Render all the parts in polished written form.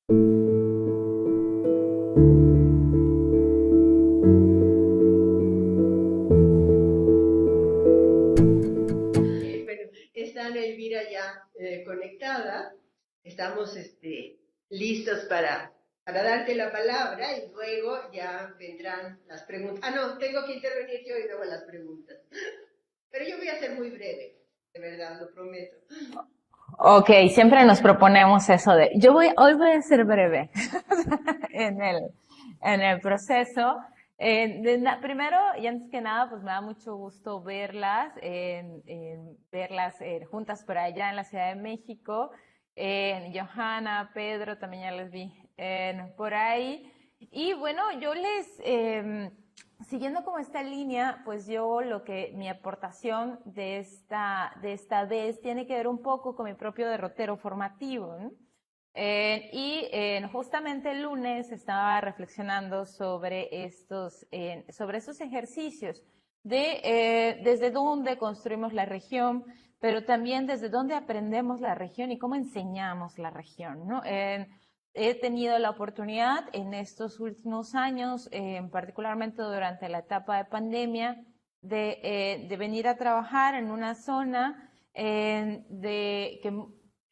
Bueno, está Ana Elvira ya conectada. Estamos listos para darte la palabra y luego ya vendrán las preguntas. Ah, no, tengo que intervenir yo y luego las preguntas. Pero yo voy a ser muy breve, de verdad, lo prometo. Ok, siempre nos proponemos eso de, hoy voy a ser breve en el proceso. Primero y antes que nada, pues me da mucho gusto verlas juntas por allá en la Ciudad de México. Johanna, Pedro, también ya les vi por ahí. Y bueno, siguiendo como esta línea, pues mi aportación de esta vez tiene que ver un poco con mi propio derrotero formativo, ¿no? Justamente el lunes estaba reflexionando sobre estos ejercicios desde dónde construimos la región, pero también desde dónde aprendemos la región y cómo enseñamos la región, ¿no? He tenido la oportunidad en estos últimos años, particularmente durante la etapa de pandemia, de venir a trabajar en una zona que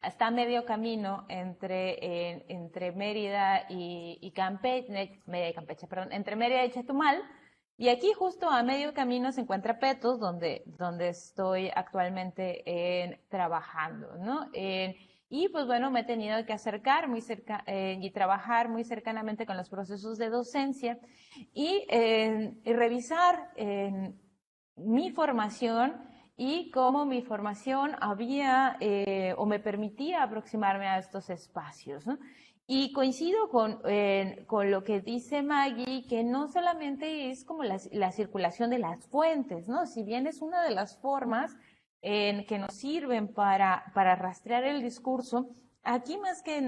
está a medio camino entre Mérida y Campeche, Mérida y Campeche, perdón, entre Mérida y Chetumal. Y aquí justo a medio camino se encuentra Petos, donde estoy actualmente trabajando, ¿no? Y pues bueno, me he tenido que acercar y trabajar muy cercanamente con los procesos de docencia y revisar mi formación y cómo mi formación o me permitía aproximarme a estos espacios, ¿no? Y coincido con lo que dice Maggie, que no solamente es como la circulación de las fuentes, ¿no? Si bien es una de las formas que nos sirven para rastrear el discurso, aquí más que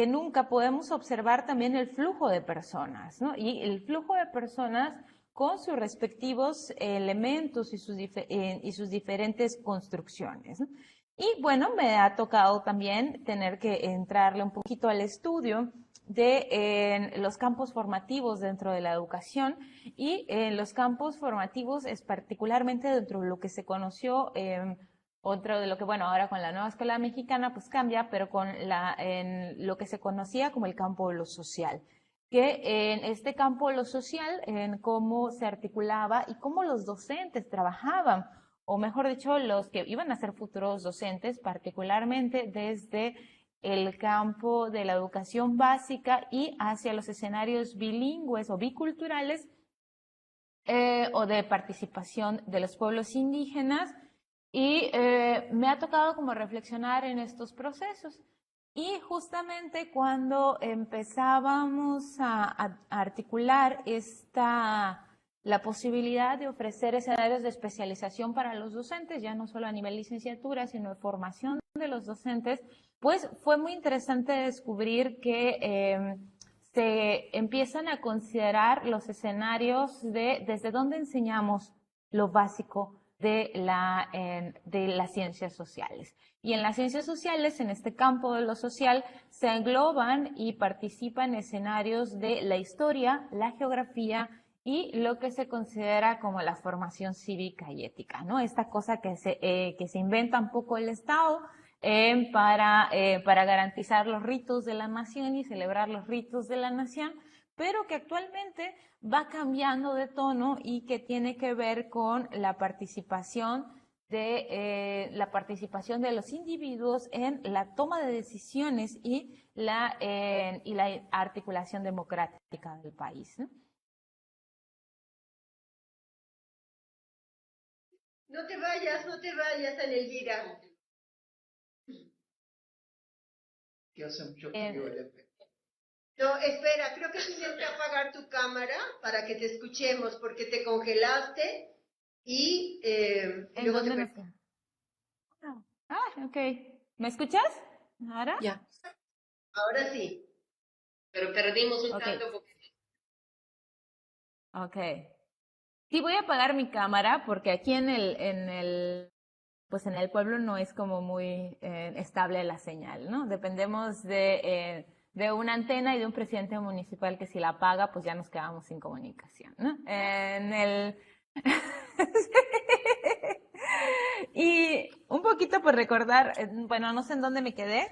nunca podemos observar también el flujo de personas, ¿no? Y el flujo de personas con sus respectivos elementos y sus diferentes construcciones, ¿no? Y bueno, me ha tocado también tener que entrarle un poquito al estudio de los campos formativos dentro de la educación y en los campos formativos es particularmente dentro de lo que se conoció otro de lo que, bueno, ahora con la nueva escuela mexicana pues cambia, pero en lo que se conocía como el campo de lo social. Que en este campo de lo social, en cómo se articulaba y cómo los docentes trabajaban, o mejor dicho, los que iban a ser futuros docentes, particularmente desde el campo de la educación básica y hacia los escenarios bilingües o biculturales o de participación de los pueblos indígenas y me ha tocado como reflexionar en estos procesos. Y justamente cuando empezábamos a articular la posibilidad de ofrecer escenarios de especialización para los docentes, ya no solo a nivel licenciatura, sino de formación de los docentes, pues fue muy interesante descubrir que se empiezan a considerar los escenarios desde dónde enseñamos lo básico de las ciencias sociales. Y en las ciencias sociales, en este campo de lo social, se engloban y participan escenarios de la historia, la geografía y lo que se considera como la formación cívica y ética, ¿no? Esta cosa que se inventa un poco el Estado para garantizar los ritos de la nación y celebrar los ritos de la nación, pero que actualmente va cambiando de tono y que tiene que ver con la participación de los individuos en la toma de decisiones y la articulación democrática del país, ¿no? No te vayas, Ana Elvira. Que hace mucho frío el efecto. No, espera, creo que tienes que apagar tu cámara para que te escuchemos, porque te congelaste y ¿En luego te dónde me perdí. fue? Ok. ¿Me escuchas? ¿Ahora? Ya, ahora sí, pero perdimos un Ok, tanto porque ok. Sí, voy a apagar mi cámara porque aquí pues en el pueblo no es como muy estable la señal, ¿no? Dependemos de una antena y de un presidente municipal que si la apaga, pues ya nos quedamos sin comunicación, ¿no? Y un poquito por recordar, bueno, no sé en dónde me quedé,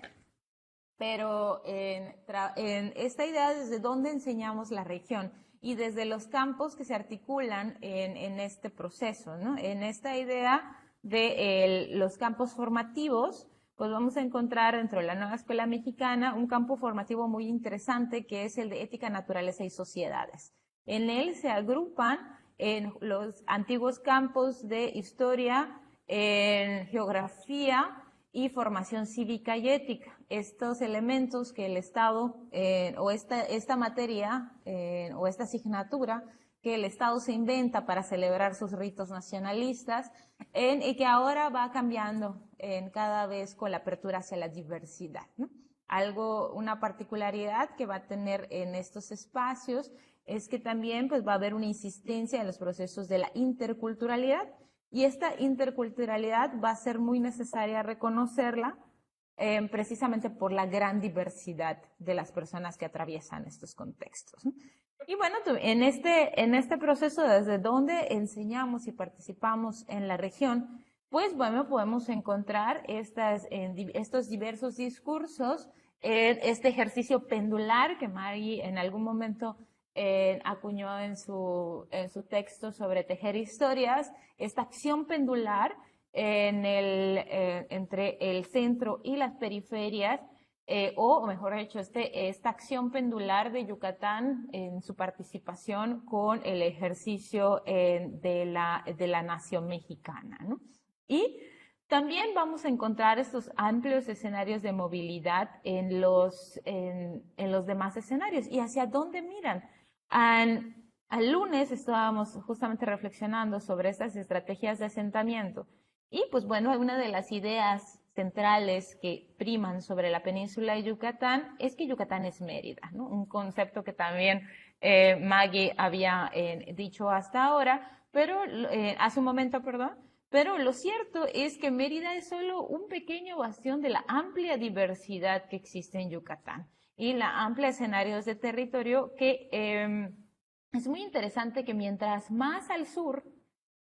pero en esta idea desde dónde enseñamos la región y desde los campos que se articulan en este proceso, ¿no? En esta idea de los campos formativos, pues vamos a encontrar dentro de la nueva escuela mexicana un campo formativo muy interesante que es el de ética, naturaleza y sociedades. En él se agrupan en los antiguos campos de historia, en geografía y formación cívica y ética. Estos elementos que el Estado, o esta materia, o esta asignatura, que el Estado se inventa para celebrar sus ritos nacionalistas, y que ahora va cambiando cada vez con la apertura hacia la diversidad, ¿no? Una particularidad que va a tener en estos espacios es que también pues, va a haber una insistencia en los procesos de la interculturalidad, y esta interculturalidad va a ser muy necesaria reconocerla precisamente por la gran diversidad de las personas que atraviesan estos contextos, ¿no? Y bueno, en este proceso, desde donde enseñamos y participamos en la región, pues bueno, podemos encontrar estos diversos discursos, este ejercicio pendular que Mari en algún momento acuñó en su texto sobre tejer historias, esta acción pendular entre el centro y las periferias, o mejor dicho, esta acción pendular de Yucatán en su participación con el ejercicio de la nación mexicana, ¿no? Y también vamos a encontrar estos amplios escenarios de movilidad en los demás escenarios. ¿Y hacia dónde miran? Al lunes estábamos justamente reflexionando sobre estas estrategias de asentamiento. Y pues bueno, una de las ideas centrales que priman sobre la península de Yucatán es que Yucatán es Mérida, ¿no? Un concepto que también Maggie había dicho hasta ahora, pero hace un momento, perdón, pero lo cierto es que Mérida es solo un pequeño bastión de la amplia diversidad que existe en Yucatán y la amplia escenarios de territorio que es muy interesante que mientras más al sur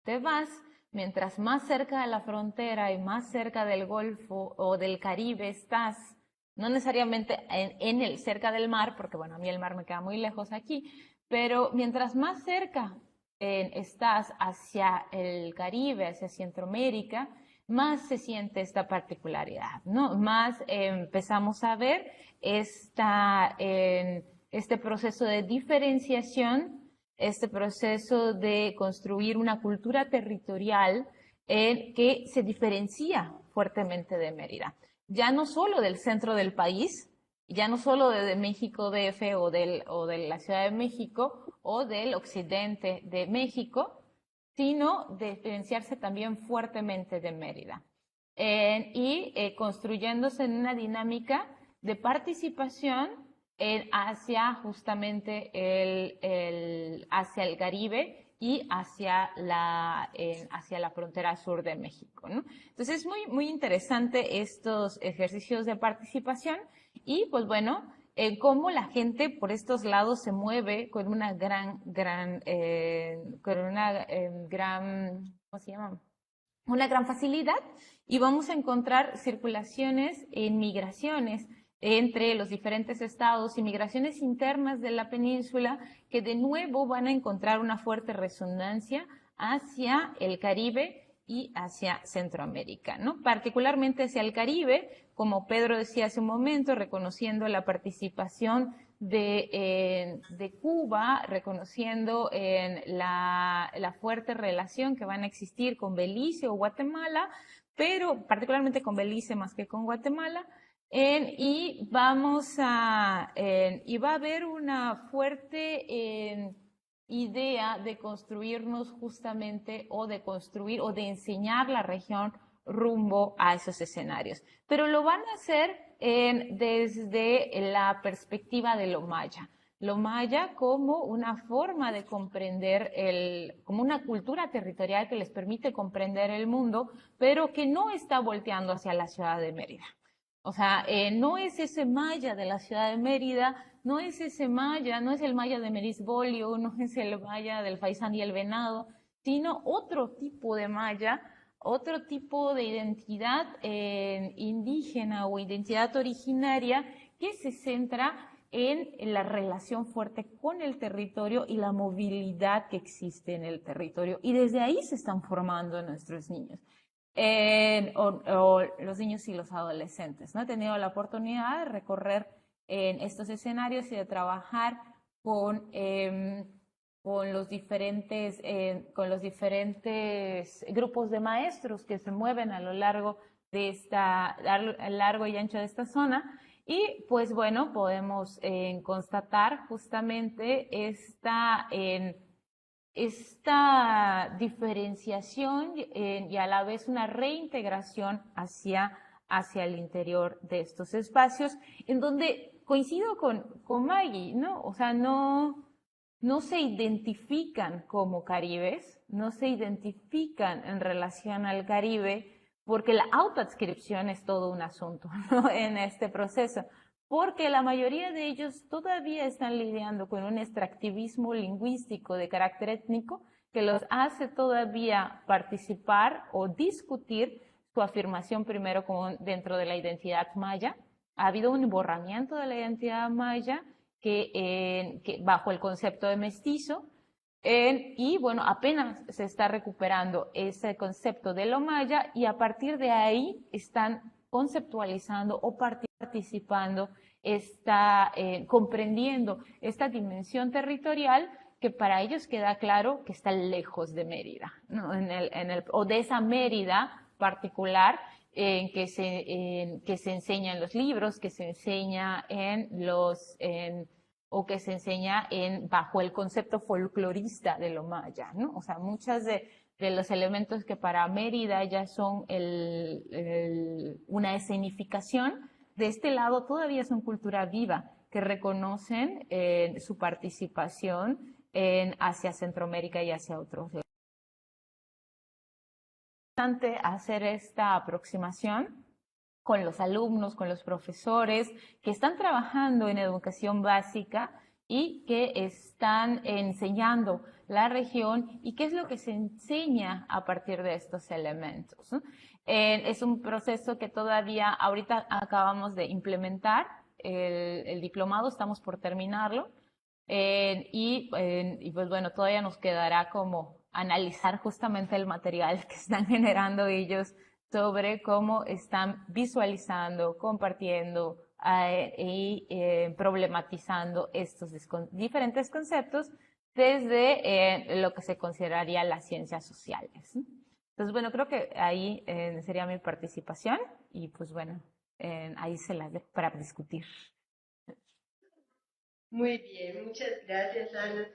te vas, mientras más cerca de la frontera y más cerca del Golfo o del Caribe estás, no necesariamente cerca del mar, porque bueno, a mí el mar me queda muy lejos aquí, pero mientras más cerca estás hacia el Caribe, hacia Centroamérica, más se siente esta particularidad, ¿no? Más empezamos a ver este proceso de diferenciación, este proceso de construir una cultura territorial que se diferencia fuertemente de Mérida. Ya no solo del centro del país, ya no solo de México DF o de la Ciudad de México o del occidente de México, sino de diferenciarse también fuertemente de Mérida. Y construyéndose en una dinámica de participación hacia justamente hacia el Caribe y hacia la frontera sur de México, ¿no? Entonces es muy, muy interesante estos ejercicios de participación y pues bueno, cómo la gente por estos lados se mueve con una gran, ¿cómo se llama? Una gran facilidad, y vamos a encontrar circulaciones en migraciones entre los diferentes estados y migraciones internas de la península que de nuevo van a encontrar una fuerte resonancia hacia el Caribe y hacia Centroamérica, ¿no? Particularmente hacia el Caribe, como Pedro decía hace un momento, reconociendo la participación de Cuba, reconociendo la fuerte relación que van a existir con Belice o Guatemala, pero particularmente con Belice más que con Guatemala, y va a haber una fuerte idea de construirnos justamente o de construir o de enseñar la región rumbo a esos escenarios. Pero lo van a hacer desde la perspectiva de lo maya. lo maya como una forma de comprender, como una cultura territorial que les permite comprender el mundo, pero que no está volteando hacia la ciudad de Mérida. O sea, no es ese maya de la ciudad de Mérida, no es ese maya, no es el maya de Merisbolio, no es el maya del Faisán y el Venado, sino otro tipo de maya, otro tipo de identidad indígena o identidad originaria que se centra en la relación fuerte con el territorio y la movilidad que existe en el territorio. Y desde ahí se están formando nuestros niños. O los niños y los adolescentes, ¿no? He tenido la oportunidad de recorrer en estos escenarios y de trabajar con los diferentes grupos de maestros que se mueven a lo largo de largo y ancho de esta zona. Y pues bueno, podemos constatar justamente esta diferenciación y a la vez una reintegración hacia el interior de estos espacios, en donde coincido con Maggie, ¿no? O sea, no se identifican como caribes, no se identifican en relación al Caribe, porque la autoadscripción es todo un asunto, ¿no? En este proceso, porque la mayoría de ellos todavía están lidiando con un extractivismo lingüístico de carácter étnico que los hace todavía participar o discutir su afirmación primero como dentro de la identidad maya. Ha habido un borramiento de la identidad maya que bajo el concepto de mestizo, y bueno, apenas se está recuperando ese concepto de lo maya y a partir de ahí están conceptualizando o participando, comprendiendo esta dimensión territorial que para ellos queda claro que está lejos de Mérida, ¿no? O de esa Mérida particular que se enseña en los libros, que se enseña o que se enseña bajo el concepto folclorista de lo maya, ¿no? O sea, muchas de los elementos que para Mérida ya son una escenificación, de este lado todavía son cultura viva, que reconocen su participación hacia Centroamérica y hacia otros lados. Es importante hacer esta aproximación con los alumnos, con los profesores que están trabajando en educación básica y que están enseñando la región y qué es lo que se enseña a partir de estos elementos, ¿no? Es un proceso que todavía ahorita acabamos de implementar, el diplomado, estamos por terminarlo, y pues bueno, todavía nos quedará como analizar justamente el material que están generando ellos sobre cómo están visualizando, compartiendo y problematizando estos diferentes conceptos desde lo que se consideraría las ciencias sociales, ¿no? Entonces, bueno, creo que ahí sería mi participación y pues bueno, ahí se las dejo para discutir. Muy bien, muchas gracias, Ana.